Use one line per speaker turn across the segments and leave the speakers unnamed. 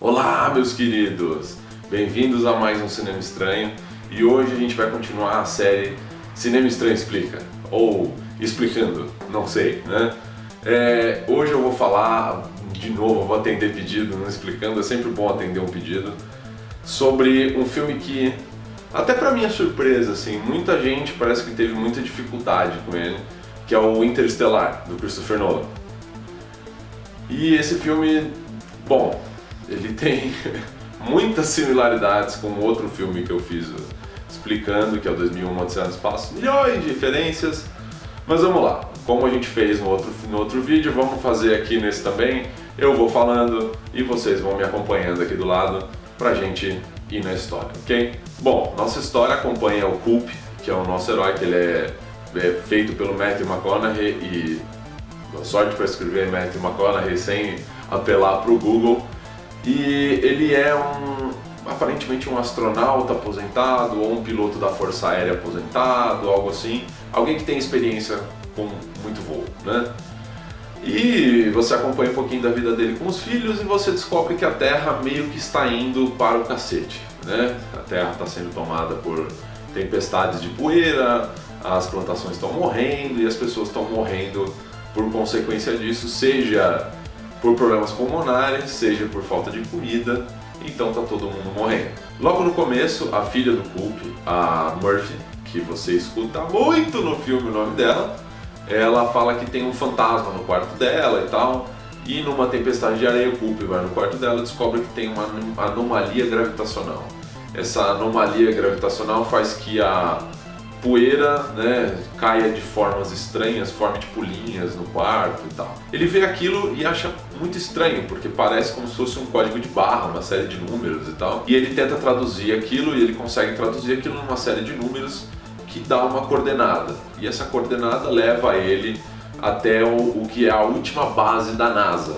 Olá, meus queridos! Bem-vindos a mais um Cinema Estranho e hoje a gente vai continuar a série Cinema Estranho Explica, ou Explicando, não sei, né? Hoje eu vou falar, de novo, eu vou atender pedido, não explicando, é sempre bom atender um pedido, sobre um filme que, até pra minha surpresa, assim, muita gente parece que teve muita dificuldade com ele, que é o Interestelar, do Christopher Nolan. E esse filme, bom, ele tem muitas similaridades com outro filme que eu fiz explicando, que é o 2001 Odisseia no Espaço, milhões de referências, mas vamos lá, como a gente fez no outro vídeo, vamos fazer aqui nesse também, eu vou falando e vocês vão me acompanhando aqui do lado pra gente ir na história, ok? Bom, nossa história acompanha o Culp, que é o nosso herói, que ele é feito pelo Matthew McConaughey e sorte para escrever Matthew McConaughey sem apelar para o Google. E ele é aparentemente um astronauta aposentado ou um piloto da Força Aérea aposentado, algo assim. Alguém que tem experiência com muito voo, né? E você acompanha um pouquinho da vida dele com os filhos e você descobre que a Terra meio que está indo para o cacete, né? A Terra está sendo tomada por tempestades de poeira, as plantações estão morrendo e as pessoas estão morrendo por consequência disso, seja por problemas pulmonares, seja por falta de comida, então tá todo mundo morrendo. Logo no começo, a filha do Culp, a Murphy, que você escuta muito no filme o nome dela, ela fala que tem um fantasma no quarto dela e tal, e numa tempestade de areia o Culp vai no quarto dela e descobre que tem uma anomalia gravitacional. Essa anomalia gravitacional faz que a poeira, né, caia de formas estranhas, forma tipo linhas no quarto e tal. Ele vê aquilo e acha muito estranho, porque parece como se fosse um código de barra, uma série de números e tal. E ele tenta traduzir aquilo e ele consegue traduzir aquilo numa série de números que dá uma coordenada. E essa coordenada leva ele até o que é a última base da NASA.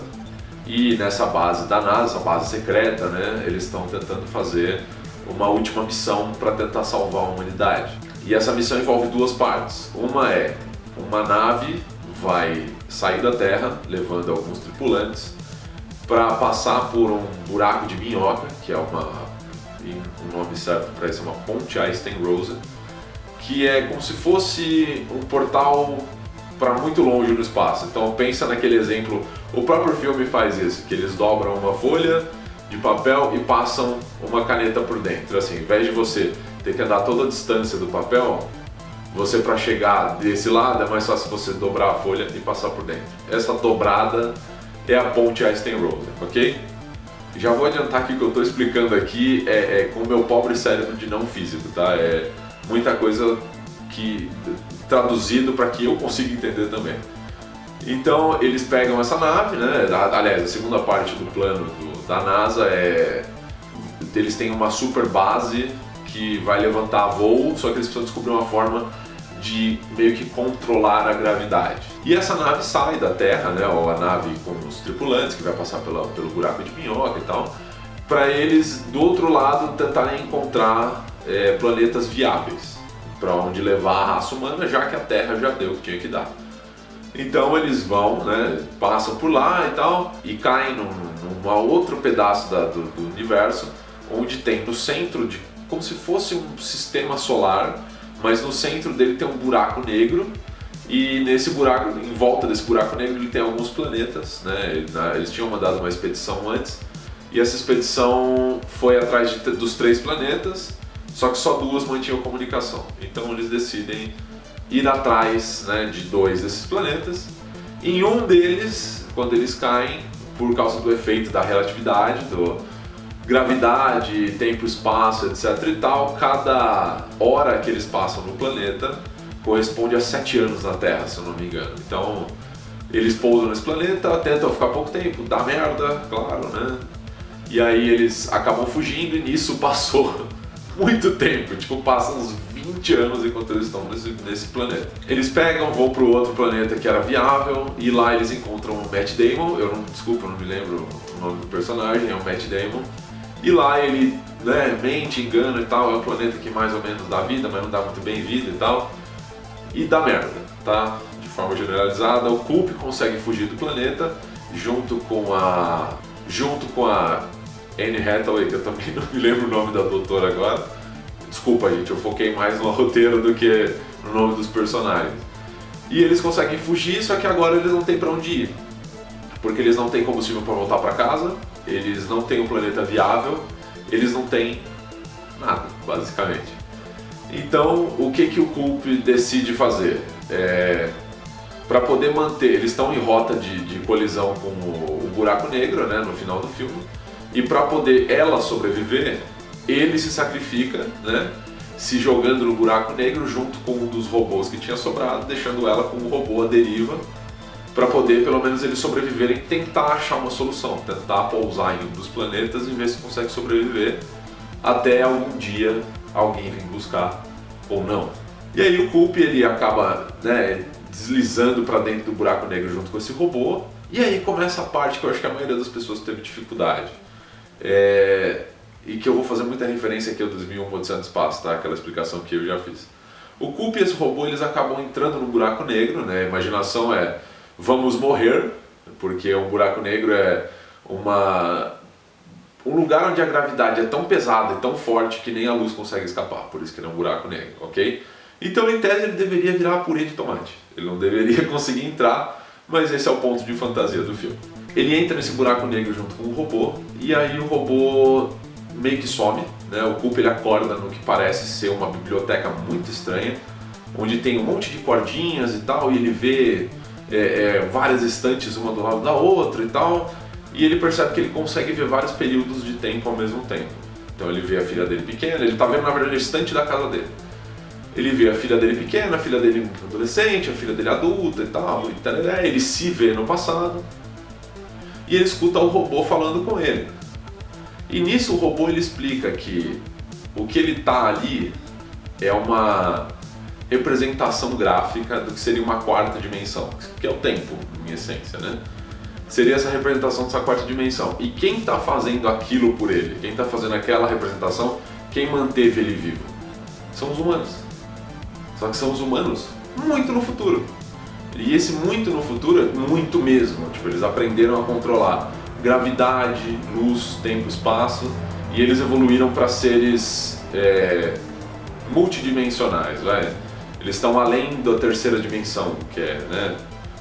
E nessa base da NASA, a base secreta, né, eles estão tentando fazer uma última missão para tentar salvar a humanidade. E essa missão envolve duas partes. Uma é, uma nave vai sair da Terra, levando alguns tripulantes, para passar por um buraco de minhoca, que é o nome certo para isso é uma ponte Einstein-Rosen, que é como se fosse um portal para muito longe no espaço. Então pensa naquele exemplo, o próprio filme faz isso, que eles dobram uma folha de papel e passam uma caneta por dentro. Assim, ao invés de você ter que andar toda a distância do papel, você, para chegar desse lado, é mais fácil você dobrar a folha e passar por dentro. Essa dobrada é a ponte Einstein-Rosen, ok? Já vou adiantar que o que eu estou explicando aqui é com o meu pobre cérebro de não físico, tá? É muita coisa que traduzido para que eu consiga entender também. Então eles pegam essa nave, né? Aliás, a segunda parte do plano da NASA eles têm uma super base que vai levantar voo, só que eles precisam descobrir uma forma de meio que controlar a gravidade. E essa nave sai da Terra, né, ou a nave com os tripulantes, que vai passar pelo buraco de minhoca e tal, para eles, do outro lado, tentarem encontrar planetas viáveis, para onde levar a raça humana, já que a Terra já deu o que tinha que dar. Então eles vão, né, passam por lá e tal, e caem num outro pedaço do universo, onde tem no centro como se fosse um sistema solar, mas no centro dele tem um buraco negro e nesse buraco, em volta desse buraco negro, ele tem alguns planetas, né? Eles tinham mandado uma expedição antes e essa expedição foi atrás dos 3 planetas, só que só 2 mantinham comunicação. Então eles decidem ir atrás, né, de 2 desses planetas. Em um deles, quando eles caem, por causa do efeito da relatividade, gravidade, tempo, espaço, etc e tal, cada hora que eles passam no planeta corresponde a 7 anos na Terra, se eu não me engano. Então, eles pousam nesse planeta, tentam ficar pouco tempo, dá merda, claro, né? E aí eles acabam fugindo e nisso passou muito tempo, tipo, passam uns 20 anos enquanto eles estão nesse planeta. Eles vão para o outro planeta que era viável e lá eles encontram o Matt Damon, eu não me lembro o nome do personagem, é o Matt Damon. E lá ele, né, mente, engana e tal, é um planeta que mais ou menos dá vida, mas não dá muito bem vida e tal. E dá merda, tá? De forma generalizada, o Culp consegue fugir do planeta junto com a Anne Hathaway, que eu também não me lembro o nome da doutora agora. Desculpa, gente, eu foquei mais no roteiro do que no nome dos personagens. E eles conseguem fugir, só que agora eles não têm pra onde ir. Porque eles não têm combustível para voltar para casa, eles não têm um planeta viável, eles não têm nada, basicamente. Então, o que o Culp decide fazer? Para poder manter, eles estão em rota de colisão com o buraco negro, né, no final do filme, e para poder ela sobreviver, ele se sacrifica, né, se jogando no buraco negro junto com um dos robôs que tinha sobrado, deixando ela com o robô à deriva, para poder pelo menos eles sobreviverem e tentar achar uma solução, tentar pousar em um dos planetas e ver se consegue sobreviver até algum dia alguém vir buscar ou não. E aí o Culp ele acaba, né, deslizando para dentro do buraco negro junto com esse robô, e aí começa a parte que eu acho que a maioria das pessoas teve dificuldade. E que eu vou fazer muita referência aqui ao 2001 Odisseia no Espaço, tá? Aquela explicação que eu já fiz. O Culp e esse robô eles acabam entrando no buraco negro, né? A imaginação é vamos morrer, porque um buraco negro é um lugar onde a gravidade é tão pesada e tão forte que nem a luz consegue escapar, por isso que ele é um buraco negro, ok? Então, em tese, ele deveria virar purê de tomate. Ele não deveria conseguir entrar, mas esse é o ponto de fantasia do filme. Ele entra nesse buraco negro junto com o robô, e aí o robô meio que some, né? O Culp ele acorda no que parece ser uma biblioteca muito estranha, onde tem um monte de cordinhas e tal, e ele vê várias estantes uma do lado da outra e tal, e ele percebe que ele consegue ver vários períodos de tempo ao mesmo tempo. Então ele vê a filha dele pequena, ele está vendo na verdade a estante da casa dele. Ele vê a filha dele pequena, a filha dele adolescente, a filha dele adulta e tal, ele se vê no passado, e ele escuta o robô falando com ele. E nisso o robô ele explica que o que ele está ali é uma representação gráfica do que seria uma quarta dimensão, que é o tempo, em essência, né? Seria essa representação dessa quarta dimensão. E quem está fazendo aquilo por ele, quem está fazendo aquela representação, quem manteve ele vivo? São os humanos. Só que são os humanos muito no futuro. E esse muito no futuro é muito mesmo. Tipo, eles aprenderam a controlar gravidade, luz, tempo, espaço, e eles evoluíram para seres multidimensionais, vai? Eles estão além da terceira dimensão, que é, né,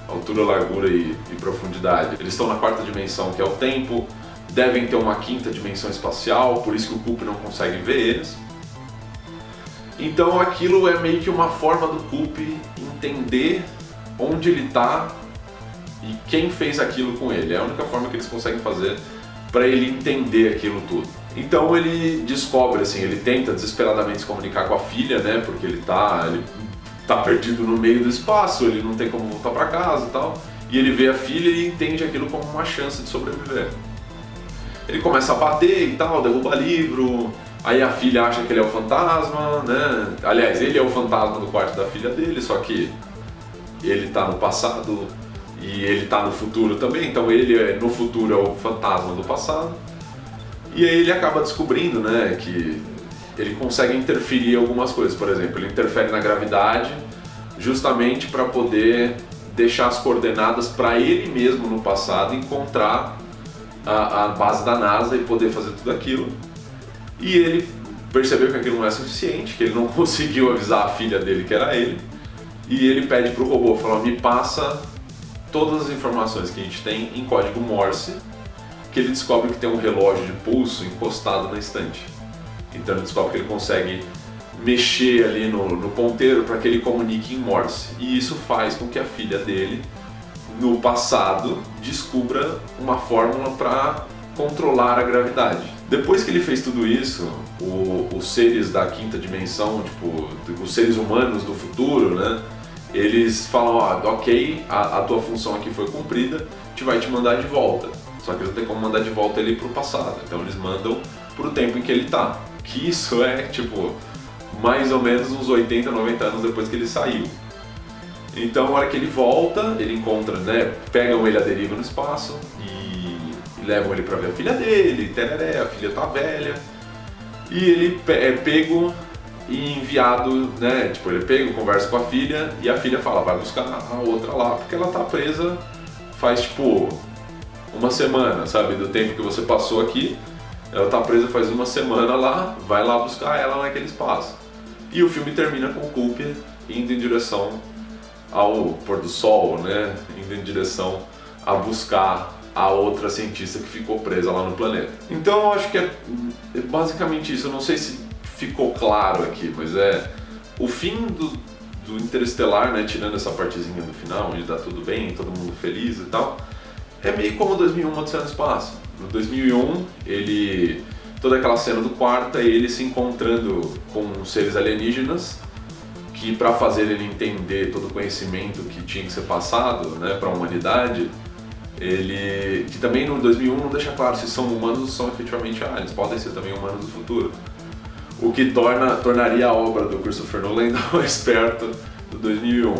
altura, largura e profundidade. Eles estão na quarta dimensão, que é o tempo, devem ter uma quinta dimensão espacial, por isso que o Culp não consegue ver eles. Então aquilo é meio que uma forma do Culp entender onde ele está e quem fez aquilo com ele. É a única forma que eles conseguem fazer para ele entender aquilo tudo. Então ele descobre, assim, ele tenta desesperadamente se comunicar com a filha, né, porque ele tá perdido no meio do espaço, ele não tem como voltar para casa e tal, e ele vê a filha e entende aquilo como uma chance de sobreviver. Ele começa a bater e tal, derruba livro, aí a filha acha que ele é o fantasma, né, aliás, ele é o fantasma do quarto da filha dele, só que ele tá no passado e ele tá no futuro também, então ele no futuro é o fantasma do passado. E aí ele acaba descobrindo, né, que ele consegue interferir em algumas coisas. Por exemplo, ele interfere na gravidade justamente para poder deixar as coordenadas para ele mesmo no passado encontrar a base da NASA e poder fazer tudo aquilo. E ele percebeu que aquilo não é suficiente, que ele não conseguiu avisar a filha dele que era ele. E ele pede para o robô, fala, me passa todas as informações que a gente tem em código Morse, que ele descobre que tem um relógio de pulso encostado na estante. Então ele descobre que ele consegue mexer ali no ponteiro para que ele comunique em Morse. E isso faz com que a filha dele, no passado, descubra uma fórmula para controlar a gravidade. Depois que ele fez tudo isso, os seres da quinta dimensão, tipo, os seres humanos do futuro, né, eles falam, ok, a tua função aqui foi cumprida, a gente vai te mandar de volta. Só que eles não tem como mandar de volta ele pro passado, então eles mandam pro tempo em que ele tá. Que isso é, tipo, mais ou menos uns 80, 90 anos depois que ele saiu. Então, na hora que ele volta, ele encontra, né, pegam ele à deriva no espaço e levam ele pra ver a filha dele, tereré, a filha tá velha. E ele é pego e enviado, né, tipo, ele pega, conversa com a filha e a filha fala, vai buscar a outra lá, porque ela tá presa faz, tipo, uma semana, sabe, do tempo que você passou aqui, Ela tá presa faz uma semana lá, vai lá buscar ela naquele espaço. E o filme termina com o Culp indo em direção ao pôr do sol, né? Indo em direção a buscar a outra cientista que ficou presa lá no planeta. Então eu acho que é basicamente isso. Eu não sei se ficou claro aqui, mas o fim do Interestelar, né? Tirando essa partezinha do final, onde dá tudo bem, todo mundo feliz e tal, é meio como 2001, Odisseia no Espaço. No 2001, toda aquela cena do quarto é ele se encontrando com seres alienígenas que, para fazer ele entender todo o conhecimento que tinha que ser passado, né, para a humanidade, que também no 2001 não deixa claro se são humanos ou são efetivamente aliens, podem ser também humanos do futuro. O que tornaria a obra do Christopher Nolan ainda mais perto do 2001.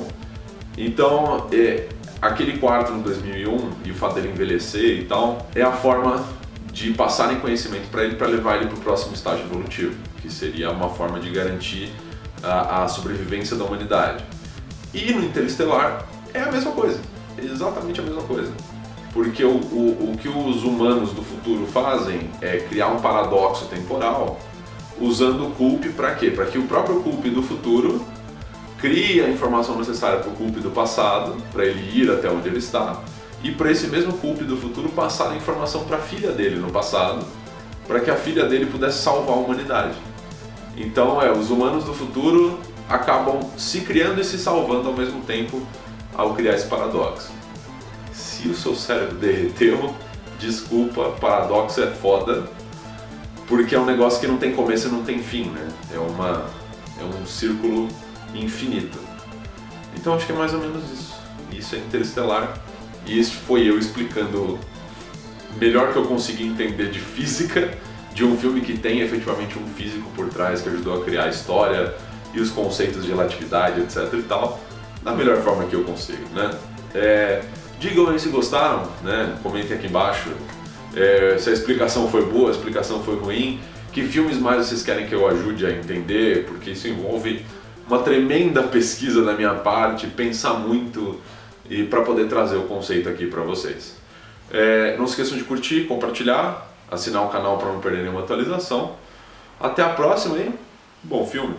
Então, aquele quarto no 2001 e o fato dele envelhecer e tal, é a forma de passarem conhecimento para ele, para levar ele para o próximo estágio evolutivo, que seria uma forma de garantir a sobrevivência da humanidade. E no Interestelar é a mesma coisa, exatamente a mesma coisa. Porque o que os humanos do futuro fazem é criar um paradoxo temporal usando o Culp para quê? Para que o próprio Culp do futuro crie a informação necessária para o Culp do passado, para ele ir até onde ele está, e para esse mesmo Culp do futuro passar a informação para a filha dele no passado, para que a filha dele pudesse salvar a humanidade. Então os humanos do futuro acabam se criando e se salvando ao mesmo tempo ao criar esse paradoxo. Se o seu cérebro derreteu, desculpa, paradoxo é foda, porque é um negócio que não tem começo e não tem fim, né? É um círculo infinito. Então acho que é mais ou menos isso. Isso é Interestelar. E isso foi eu explicando melhor que eu consegui entender de física, de um filme que tem efetivamente um físico por trás que ajudou a criar a história e os conceitos de relatividade, etc e tal, da melhor forma que eu consigo, né? Digam aí se gostaram, né? Comentem aqui embaixo se a explicação foi boa, a explicação foi ruim, que filmes mais vocês querem que eu ajude a entender, porque isso envolve uma tremenda pesquisa da minha parte, pensar muito e para poder trazer o conceito aqui para vocês. Não se esqueçam de curtir, compartilhar, assinar o canal para não perder nenhuma atualização. Até a próxima e bom filme!